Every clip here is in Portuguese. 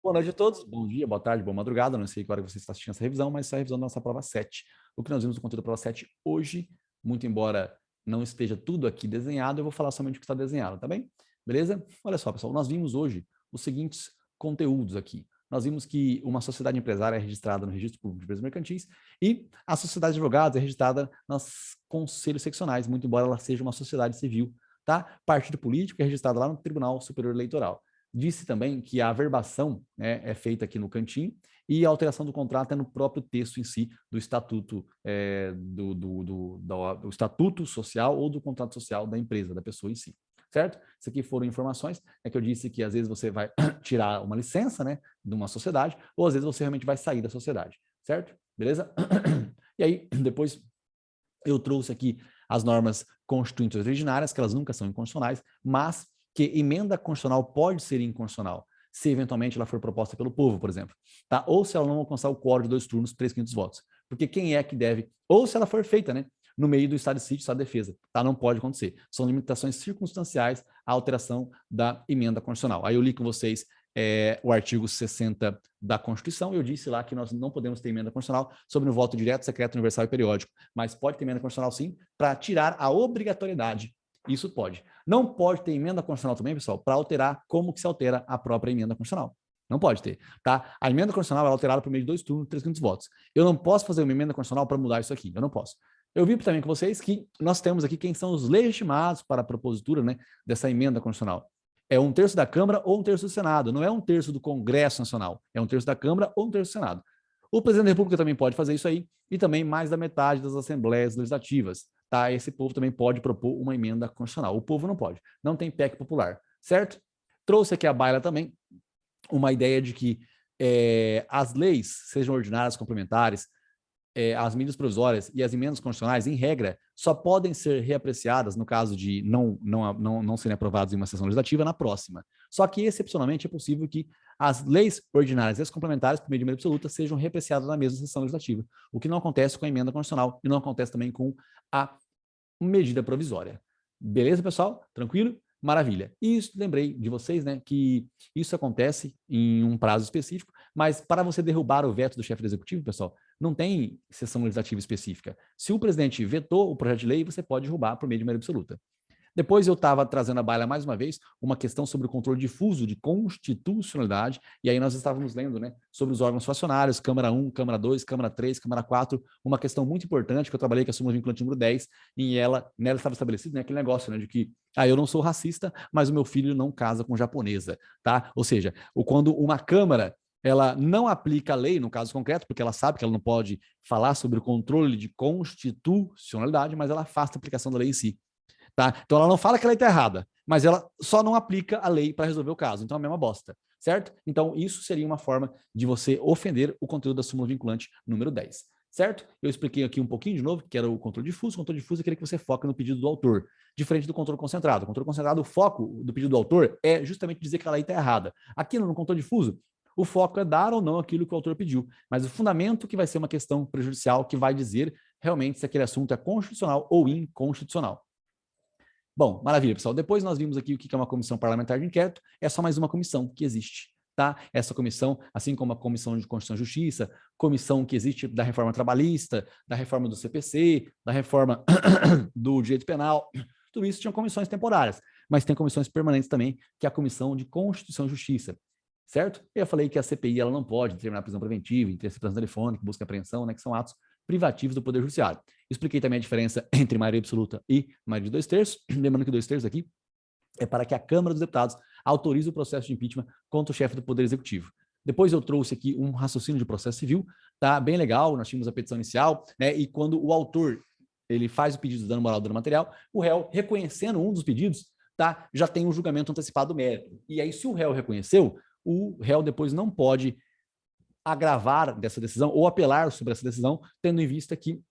Boa noite a todos, bom dia, boa tarde, boa madrugada, não sei que hora você está assistindo essa revisão, mas essa é a revisão da nossa prova 7. O que nós vimos no conteúdo da prova 7 hoje, muito embora não esteja tudo aqui desenhado, eu vou falar somente o que está desenhado, tá bem? Beleza? Olha só, pessoal, nós vimos hoje os seguintes conteúdos aqui. Nós vimos que uma sociedade empresária é registrada no Registro Público de Empresas Mercantis e a sociedade de advogados é registrada nos conselhos seccionais, muito embora ela seja uma sociedade civil, tá? Partido político é registrado lá no Tribunal Superior Eleitoral. Disse também que a averbação, né, é feita aqui no cantinho e a alteração do contrato é no próprio texto em si do estatuto, do estatuto social ou do contrato social da empresa, da pessoa em si, certo? Isso aqui foram informações, é que eu disse que às vezes você vai tirar uma licença, né, de uma sociedade, ou às vezes você realmente vai sair da sociedade, certo? Beleza? E aí, depois eu trouxe aqui as normas constituintes originárias, que elas nunca são inconstitucionais, mas que emenda constitucional pode ser inconstitucional, se eventualmente ela for proposta pelo povo, por exemplo, tá? Ou se ela não alcançar o quórum de 2 turnos, 3/5 votos. Porque quem é que deve, ou se ela for feita, né, no meio do estado de sítio, estado de defesa, tá? Não pode acontecer. São limitações circunstanciais à alteração da emenda constitucional. Aí eu li com vocês o artigo 60 da Constituição, e eu disse lá que nós não podemos ter emenda constitucional sobre o voto direto, secreto, universal e periódico, mas pode ter emenda constitucional sim, para tirar a obrigatoriedade. Isso pode. Não pode ter emenda constitucional também, pessoal, para alterar como que se altera a própria emenda constitucional. Não pode ter, tá? A emenda constitucional é alterada por meio de 2 turnos, 3/5 votos. Eu não posso fazer uma emenda constitucional para mudar isso aqui, eu não posso. Eu vi também com vocês que nós temos aqui quem são os legitimados para a propositura, né, dessa emenda constitucional. É 1/3 da Câmara ou 1/3 do Senado, não é 1/3 do Congresso Nacional, é 1/3 da Câmara ou 1/3 do Senado. O presidente da República também pode fazer isso aí, e também mais da metade das assembleias legislativas, tá? Esse povo também pode propor uma emenda constitucional. O povo não pode, não tem PEC popular, certo? Trouxe aqui à baila também uma ideia de que as leis, sejam ordinárias, complementares, as medidas provisórias e as emendas constitucionais, em regra, só podem ser reapreciadas no caso de não serem aprovadas em uma sessão legislativa na próxima. Só que, excepcionalmente, é possível que as leis ordinárias e as complementares, por meio de maioria absoluta, sejam reapreciadas na mesma sessão legislativa, o que não acontece com a emenda constitucional e não acontece também com a medida provisória. Beleza, pessoal? Tranquilo? Maravilha. E isso, lembrei de vocês, né, que isso acontece em um prazo específico, mas para você derrubar o veto do chefe do executivo, pessoal, não tem sessão legislativa específica. Se o presidente vetou o projeto de lei, você pode derrubar por meio de maioria absoluta. Depois eu estava trazendo à baila mais uma vez uma questão sobre o controle difuso de constitucionalidade, e aí nós estávamos lendo, né, sobre os órgãos fracionários, Câmara 1, Câmara 2, Câmara 3, Câmara 4, uma questão muito importante que eu trabalhei com a súmula vinculante número 10, e nela estava estabelecido, né, aquele negócio, né, de que eu não sou racista, mas o meu filho não casa com japonesa, tá? Ou seja, quando uma Câmara ela não aplica a lei, no caso concreto, porque ela sabe que ela não pode falar sobre o controle de constitucionalidade, mas ela afasta a aplicação da lei em si. Tá? Então ela não fala que a lei está errada, mas ela só não aplica a lei para resolver o caso. Então é a mesma bosta, certo? Então isso seria uma forma de você ofender o conteúdo da súmula vinculante número 10, certo? Eu expliquei aqui um pouquinho de novo, que era o controle difuso. O controle difuso é aquele que você foca no pedido do autor, diferente do controle concentrado. O controle concentrado, o foco do pedido do autor é justamente dizer que a lei está errada. Aqui no controle difuso, o foco é dar ou não aquilo que o autor pediu, mas o fundamento que vai ser uma questão prejudicial que vai dizer realmente se aquele assunto é constitucional ou inconstitucional. Bom, maravilha, pessoal. Depois nós vimos aqui o que é uma comissão parlamentar de inquérito. É só mais uma comissão que existe, tá? Essa comissão, assim como a Comissão de Constituição e Justiça, comissão que existe da reforma trabalhista, da reforma do CPC, da reforma do direito penal, tudo isso tinha comissões temporárias, mas tem comissões permanentes também, que é a Comissão de Constituição e Justiça, certo? Eu falei que a CPI ela não pode determinar prisão preventiva, interceptação telefônica, busca e apreensão, né, que são atos privativos do Poder Judiciário. Expliquei também a diferença entre maioria absoluta e maioria de 2/3, lembrando que 2/3 aqui é para que a Câmara dos Deputados autorize o processo de impeachment contra o chefe do Poder Executivo. Depois eu trouxe aqui um raciocínio de processo civil, tá? Bem legal, nós tínhamos a petição inicial, né? E quando o autor ele faz o pedido de dano moral, dano material, o réu, reconhecendo um dos pedidos, tá? Já tem um julgamento antecipado do mérito. E aí, se o réu reconheceu, o réu depois não pode agravar dessa decisão ou apelar sobre essa decisão, tendo em vista que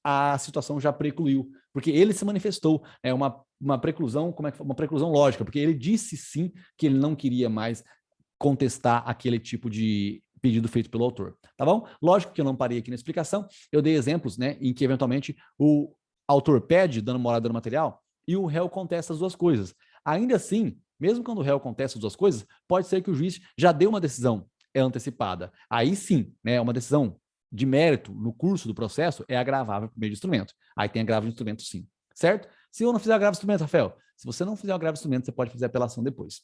a situação já precluiu, porque ele se manifestou, uma preclusão, uma preclusão lógica, porque ele disse sim que ele não queria mais contestar aquele tipo de pedido feito pelo autor, tá bom? Lógico que eu não parei aqui na explicação, eu dei exemplos, né, em que eventualmente o autor pede dano moral, dano material, e o réu contesta as duas coisas. Ainda assim, mesmo quando o réu contesta as duas coisas, pode ser que o juiz já deu uma decisão antecipada. Aí sim, né, uma decisão de mérito no curso do processo é agravável por meio de instrumento. Aí tem agravo de instrumento sim, certo? Se eu não fizer agravo de instrumento, Rafael, se você não fizer agravo de instrumento, você pode fazer apelação depois.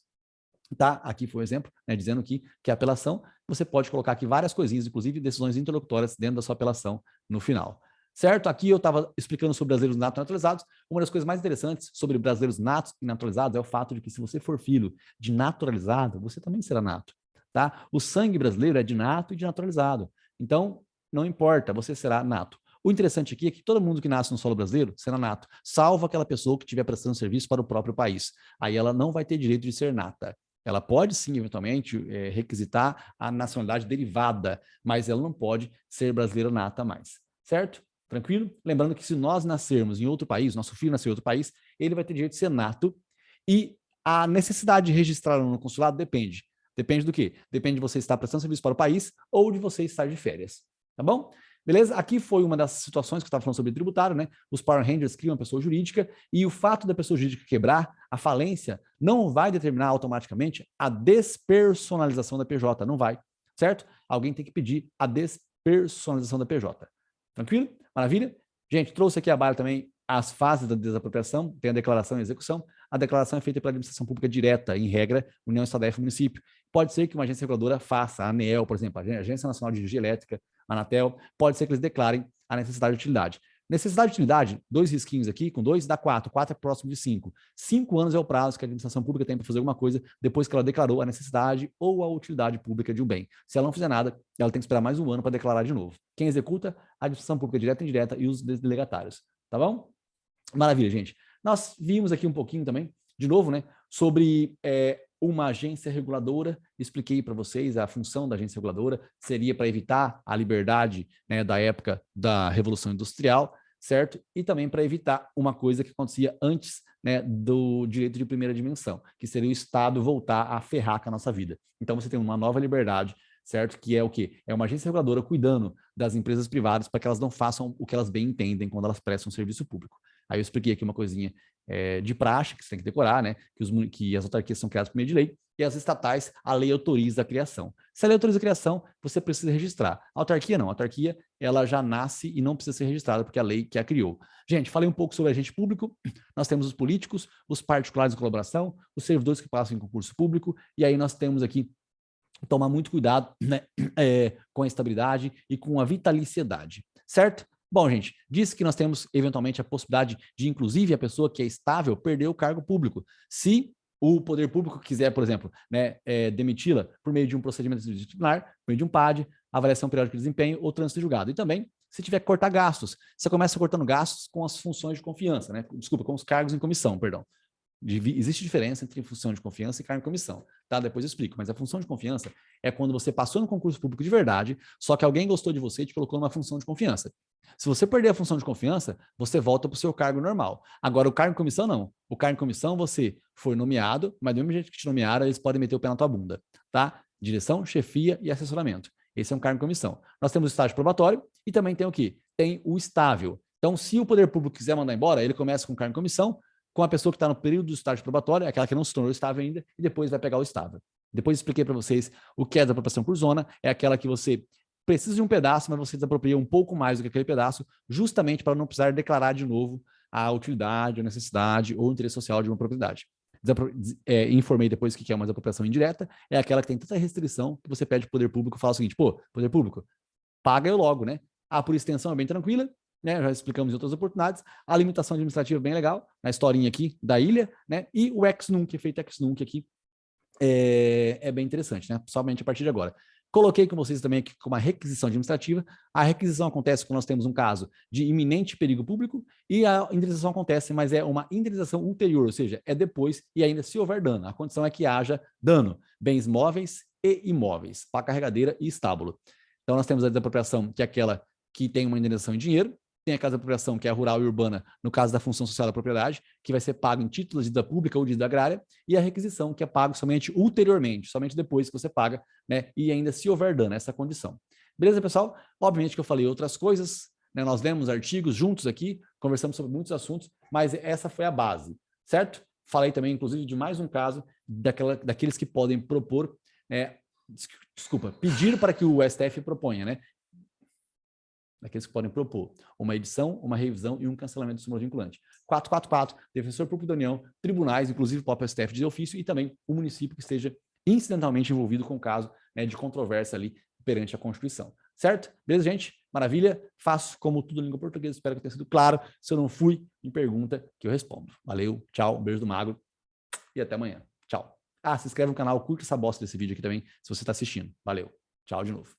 Tá? Aqui foi o exemplo, né, dizendo que a apelação, você pode colocar aqui várias coisinhas, inclusive decisões interlocutórias dentro da sua apelação no final. Certo? Aqui eu estava explicando sobre brasileiros natos e naturalizados. Uma das coisas mais interessantes sobre brasileiros natos e naturalizados é o fato de que se você for filho de naturalizado, você também será nato. Tá? O sangue brasileiro é de nato e de naturalizado. Então, não importa, você será nato. O interessante aqui é que todo mundo que nasce no solo brasileiro será nato, salvo aquela pessoa que estiver prestando serviço para o próprio país. Aí ela não vai ter direito de ser nata. Ela pode sim, eventualmente, requisitar a nacionalidade derivada, mas ela não pode ser brasileira nata mais, certo? Tranquilo? Lembrando que se nós nascermos em outro país, nosso filho nascer em outro país, ele vai ter direito de ser nato e a necessidade de registrar no consulado depende. Depende do quê? Depende de você estar prestando serviço para o país ou de você estar de férias, tá bom? Beleza? Aqui foi uma das situações que eu estava falando sobre tributário, né? Os Power Rangers criam uma pessoa jurídica e o fato da pessoa jurídica quebrar, a falência, não vai determinar automaticamente a despersonalização da PJ, não vai, certo? Alguém tem que pedir a despersonalização da PJ. Tranquilo? Maravilha? Gente, trouxe aqui abaixo também as fases da desapropriação, tem a declaração e a execução. A declaração é feita pela administração pública direta, em regra, União, Estado e município. Pode ser que uma agência reguladora faça, a ANEEL, por exemplo, a Agência Nacional de Energia Elétrica, a Anatel, pode ser que eles declarem a necessidade de utilidade. Necessidade de utilidade, 2 risquinhos aqui, com 2 dá 4, 4 é próximo de 5. 5 anos é o prazo que a administração pública tem para fazer alguma coisa depois que ela declarou a necessidade ou a utilidade pública de um bem. Se ela não fizer nada, ela tem que esperar mais um ano para declarar de novo. Quem executa? A administração pública direta e indireta e os delegatários. Tá bom? Maravilha, gente. Nós vimos aqui um pouquinho também, de novo, né, sobre uma agência reguladora. Expliquei para vocês a função da agência reguladora seria para evitar a liberdade, né, da época da Revolução Industrial, certo? E também para evitar uma coisa que acontecia antes, né, do direito de primeira dimensão, que seria o Estado voltar a ferrar com a nossa vida. Então você tem uma nova liberdade, certo? Que é o quê? É uma agência reguladora cuidando das empresas privadas para que elas não façam o que elas bem entendem quando elas prestam serviço público. Aí eu expliquei aqui uma coisinha de praxe, que você tem que decorar, né? Que as autarquias são criadas por meio de lei, e as estatais, a lei autoriza a criação. Se a lei autoriza a criação, você precisa registrar. A autarquia não, a autarquia ela já nasce e não precisa ser registrada, porque é a lei que a criou. Gente, falei um pouco sobre agente público, nós temos os políticos, os particulares de colaboração, os servidores que passam em concurso público, e aí nós temos aqui tomar muito cuidado, né, com a estabilidade e com a vitaliciedade, certo? Bom, gente, disse que nós temos eventualmente a possibilidade de, inclusive, a pessoa que é estável perder o cargo público. Se o poder público quiser, por exemplo, né, demiti-la por meio de um procedimento disciplinar, por meio de um PAD, avaliação periódica de desempenho ou trânsito julgado. E também, se tiver que cortar gastos, você começa cortando gastos com as funções de confiança, né? Desculpa, com os cargos em comissão, perdão. Existe diferença entre função de confiança e cargo em comissão, tá? Depois eu explico, mas a função de confiança é quando você passou no concurso público de verdade, só que alguém gostou de você e te colocou numa função de confiança. Se você perder a função de confiança, você volta para o seu cargo normal. Agora, o cargo em comissão, não. O cargo em comissão, você foi nomeado, mas do mesmo jeito que te nomearam, eles podem meter o pé na tua bunda, tá? Direção, chefia e assessoramento. Esse é um cargo em comissão. Nós temos o estágio probatório e também tem o quê? Tem o estável. Então, se o poder público quiser mandar embora, ele começa com cargo em comissão, com a pessoa que está no período do estágio probatório, aquela que não se tornou estável ainda, e depois vai pegar o estável. Depois expliquei para vocês o que é desapropriação por zona, é aquela que você precisa de um pedaço, mas você desapropria um pouco mais do que aquele pedaço, justamente para não precisar declarar de novo a utilidade, a necessidade ou o interesse social de uma propriedade. Informei depois que é uma desapropriação indireta, é aquela que tem tanta restrição que você pede para o poder público e fala o seguinte, pô, poder público, paga eu logo, né? Por extensão é bem tranquila, né, já explicamos em outras oportunidades, a limitação administrativa é bem legal, na historinha aqui da ilha, né, e o ex-nunc, efeito ex-nunc aqui, é bem interessante, né, somente a partir de agora. Coloquei com vocês também aqui como uma requisição administrativa. A requisição acontece quando nós temos um caso de iminente perigo público e a indenização acontece, mas é uma indenização ulterior, ou seja, é depois e ainda se houver dano. A condição é que haja dano, bens móveis e imóveis, pá carregadeira e estábulo. Então nós temos a desapropriação, que é aquela que tem uma indenização em dinheiro, tem a casa de apropriação, que é a rural e urbana, no caso da função social da propriedade, que vai ser pago em títulos de dívida pública ou de dívida agrária, e a requisição, que é pago somente ulteriormente, somente depois que você paga, né, e ainda se houver dano, essa condição. Beleza, pessoal? Obviamente que eu falei outras coisas, né, nós lemos artigos juntos aqui, conversamos sobre muitos assuntos, mas essa foi a base, certo? falei também, inclusive, de mais um caso daqueles que podem propor, pedir para que o STF proponha, né? Daqueles que podem propor uma edição, uma revisão e um cancelamento do súmula vinculante. 444, defensor público da União, tribunais, inclusive o próprio STF de ofício e também o município que esteja incidentalmente envolvido com o caso, né, de controvérsia ali perante a Constituição. Certo? Beleza, gente? Maravilha? Faço como tudo em língua portuguesa, espero que tenha sido claro. Se eu não fui, me pergunta que eu respondo. Valeu, tchau, um beijo do magro e até amanhã. Tchau. Se inscreve no canal, curte essa bosta desse vídeo aqui também, se você está assistindo. Valeu, tchau de novo.